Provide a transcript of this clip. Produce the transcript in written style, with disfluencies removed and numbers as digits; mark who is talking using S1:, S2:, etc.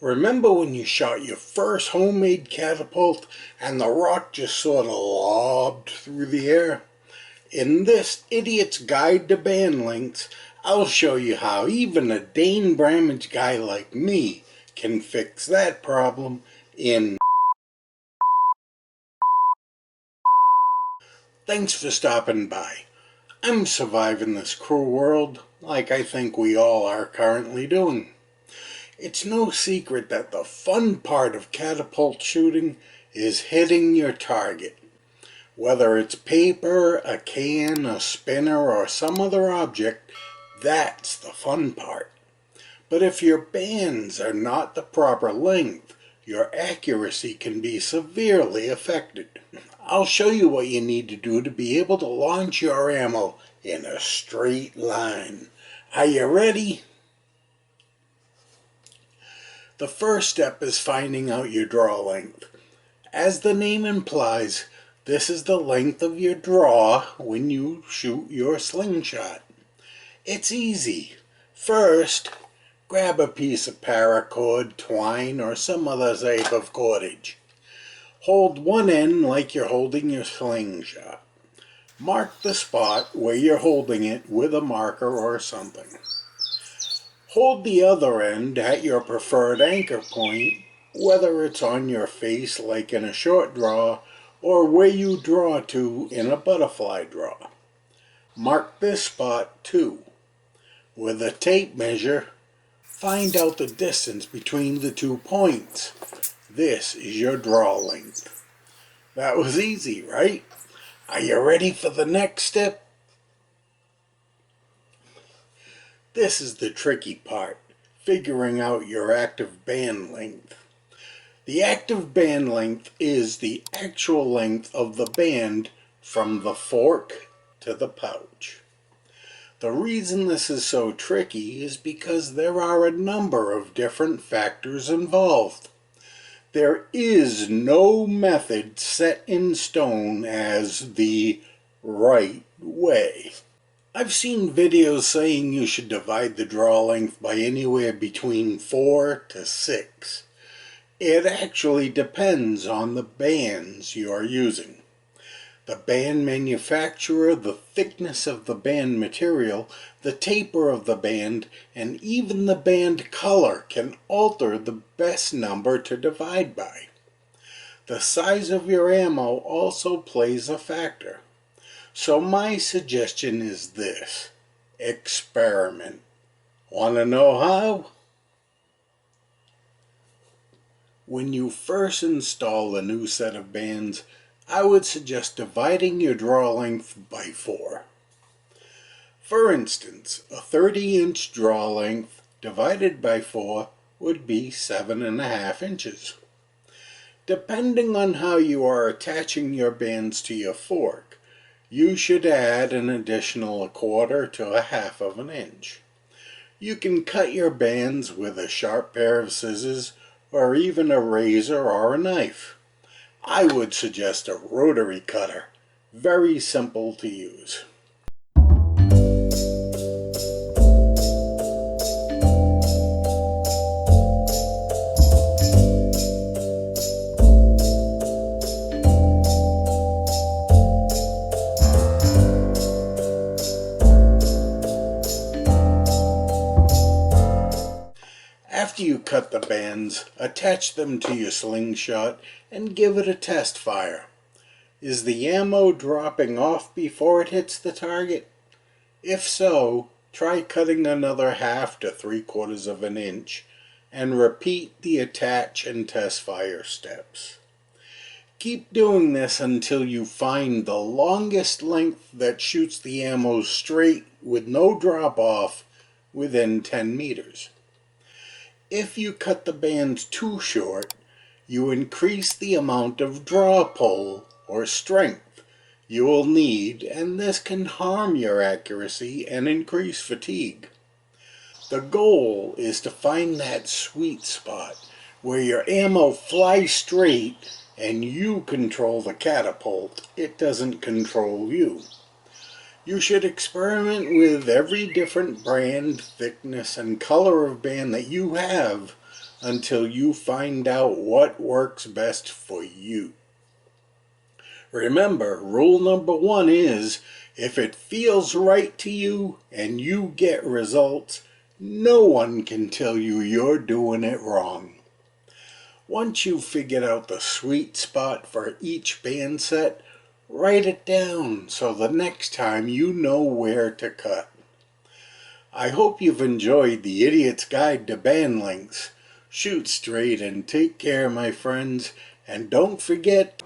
S1: Remember when you shot your first homemade catapult and the rock just sort of lobbed through the air? In this Idiot's Guide to Band Lengths, I'll show you how even a Dane Bramage guy like me can fix that problem in. Thanks for stopping by. I'm surviving this cruel world like I think we all are currently doing. It's no secret that the fun part of catapult shooting is hitting your target. Whether it's paper, a can, a spinner, or some other object, that's the fun part. But if your bands are not the proper length, your accuracy can be severely affected. I'll show you what you need to do to be able to launch your ammo in a straight line. Are you ready? The first step is finding out your draw length. As the name implies, this is the length of your draw when you shoot your slingshot. It's easy. First, grab a piece of paracord, twine, or some other type of cordage. Hold one end like you're holding your slingshot. Mark the spot where you're holding it with a marker or something. Hold the other end at your preferred anchor point, whether it's on your face like in a short draw or where you draw to in a butterfly draw. Mark this spot too. With a tape measure, find out the distance between the 2 points. This is your draw length. That was easy, right? Are you ready for the next step? This is the tricky part, figuring out your active band length. The active band length is the actual length of the band from the fork to the pouch. The reason this is so tricky is because there are a number of different factors involved. There is no method set in stone as the right way. I've seen videos saying you should divide the draw length by anywhere between 4 to 6. It actually depends on the bands you are using. The band manufacturer, the thickness of the band material, the taper of the band, and even the band color can alter the best number to divide by. The size of your ammo also plays a factor. So my suggestion is this: experiment. Want to know how? When you first install a new set of bands, I would suggest dividing your draw length by 4. For instance, a 30-inch draw length divided by 4 would be 7.5 inches. Depending on how you are attaching your bands to your fork, you should add an additional 1/4 to 1/2 of an inch. You can cut your bands with a sharp pair of scissors or even a razor or a knife. I would suggest a rotary cutter. Very simple to use. After you cut the bands, attach them to your slingshot and give it a test fire. Is the ammo dropping off before it hits the target? If so, try cutting another 1/2 to 3/4 of an inch and repeat the attach and test fire steps. Keep doing this until you find the longest length that shoots the ammo straight with no drop off within 10 meters. If you cut the bands too short, you increase the amount of draw pull or strength you will need, and this can harm your accuracy and increase fatigue. The goal is to find that sweet spot where your ammo flies straight and you control the catapult. It doesn't control you. You should experiment with every different brand, thickness, and color of band that you have until you find out what works best for you. Remember, rule number 1 is, if it feels right to you and you get results, no one can tell you you're doing it wrong. Once you've figured out the sweet spot for each band set, write it down so the next time you know where to cut. I hope you've enjoyed the Idiot's Guide to Band Lengths. Shoot straight and take care, my friends, and don't forget